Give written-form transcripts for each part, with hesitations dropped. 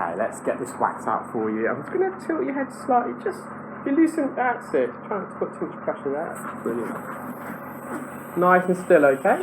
Okay, let's get this wax out for you. I'm just going to tilt your head slightly, just be loosen, that's it. Try not to put too much pressure there. Brilliant. Nice and still, okay?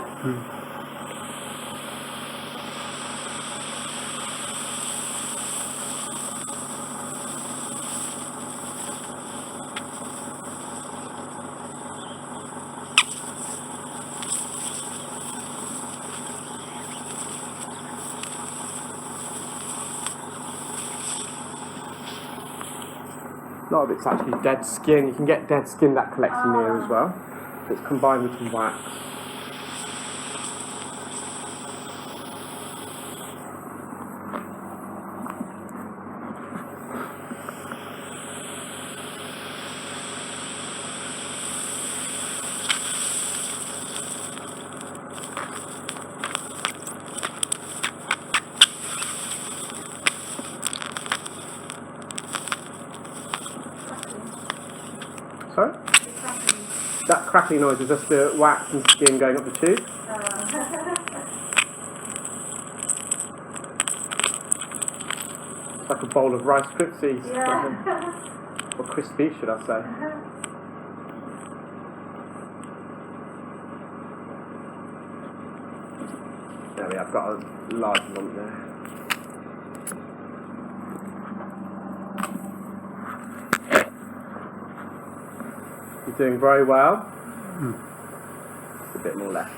A lot of it's actually dead skin. You can get dead skin that collects in here as well. It's combined with some wax. Sorry? That crackling noise is just the wax and skin going up the tube. It's like a bowl of Rice Krispies. Yeah. Or crispy, should I say. There we have got a large lump there. You're doing very well. A bit more left.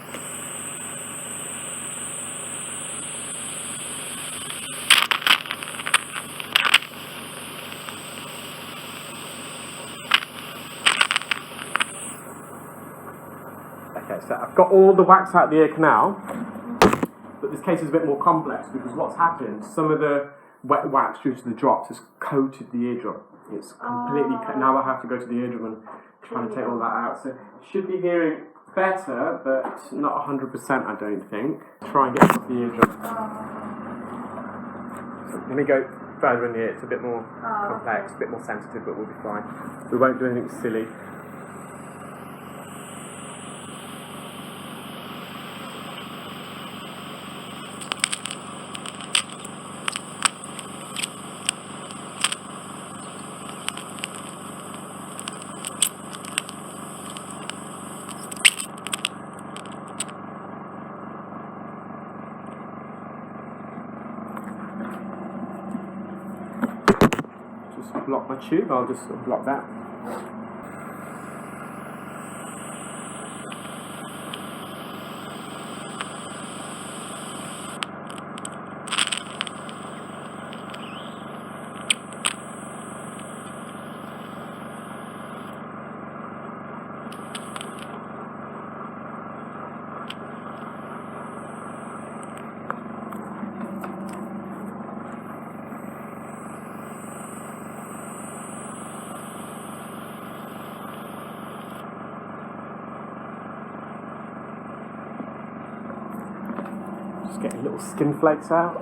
Okay, so I've got all the wax out of the ear canal, but this case is a bit more complex because what's happened, some of the wet wax due to the drops has coated the eardrum. It's completely now I have to go to the eardrum and try to take all that out. So should be hearing better, but not 100%, I don't think. Try and get off the eardrum. So let me go further in the ear. It's a bit more complex, a bit more sensitive, but we'll be fine. We won't do anything silly. Block my tube, I'll just block that. Getting little skin flakes out.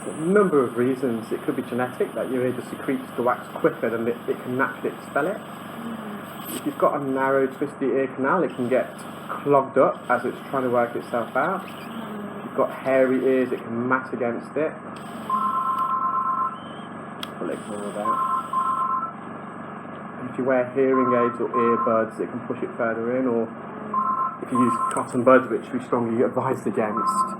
There's a number of reasons. It could be genetic, that your ear just secretes the wax quicker than it can naturally expel it. If you've got a narrow, twisty ear canal, it can get clogged up as it's trying to work itself out. If you've got hairy ears, it can mass against it. We'll ignore that. If you wear hearing aids or earbuds, it can push it further in, or if you use cotton buds, which we strongly advise against.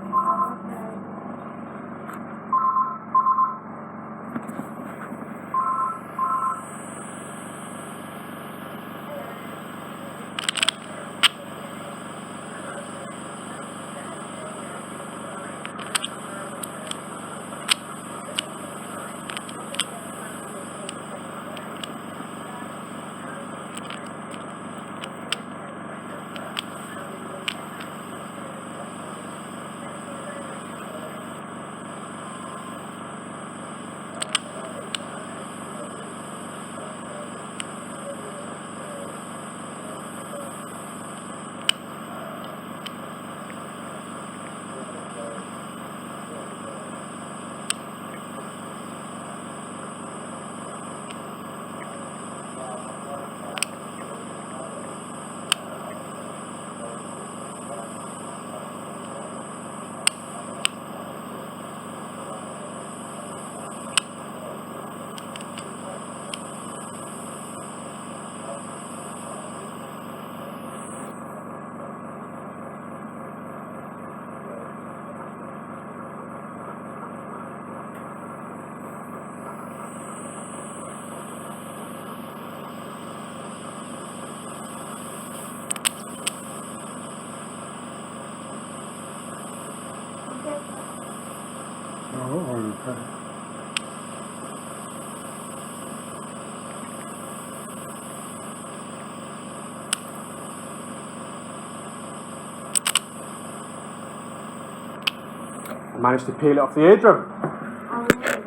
managed to peel it off the eardrum. Oh, really?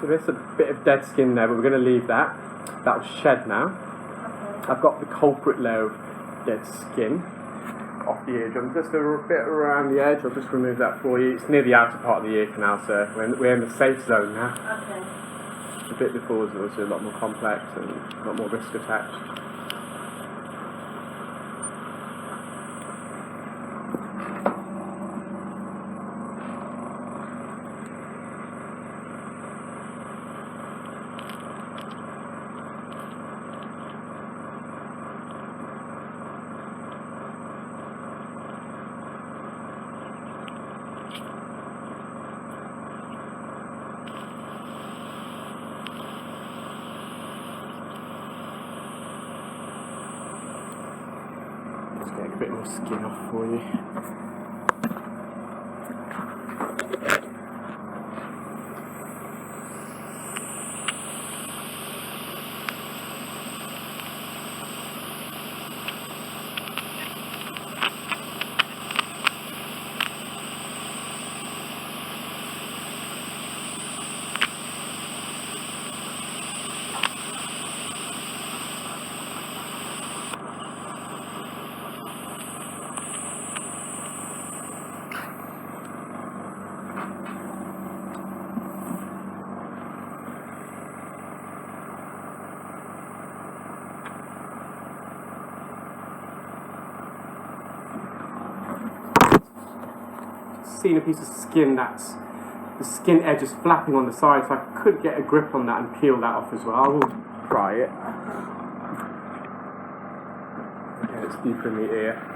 So there's a bit of dead skin there, but we're going to leave that. That'll shed now. Okay. I've got the culprit layer of dead skin off the eardrum, just a bit around the edge. I'll just remove that for you. It's near the outer part of the ear canal, so we're in the safe zone now. Okay. The bit before was also a lot more complex and a lot more risk attached. Just getting a bit more skin off for you. Seen a piece of skin that's the skin edge is flapping on the side, so I could get a grip on that and peel that off as well. I will try it. Okay, it's deeper in the ear.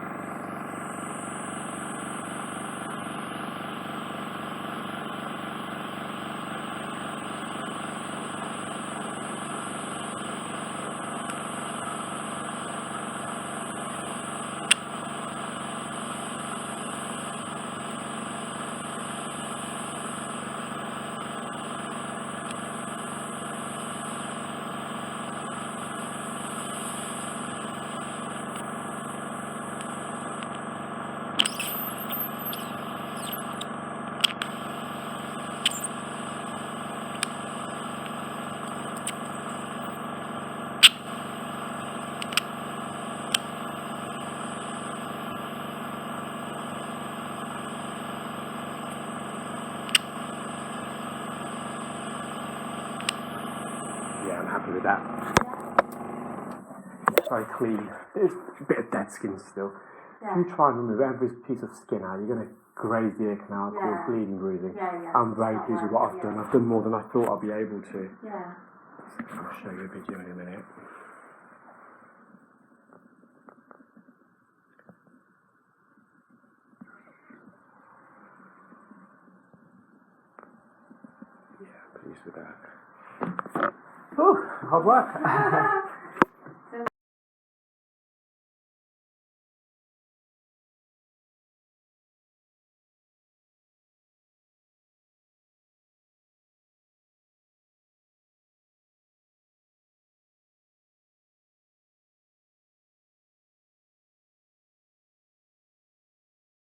Yeah, I'm happy with that. It's very clean. There's a bit of dead skin still. Yeah. If you try and remove every piece of skin out, you're going to graze the ear canal, cause bleeding, bruising. Yeah. I'm very pleased with what I've done. I've done more than I thought I'd be able to. Yeah. I'll show you a video in a minute. Yeah, I'm pleased with that. Oh, hard work.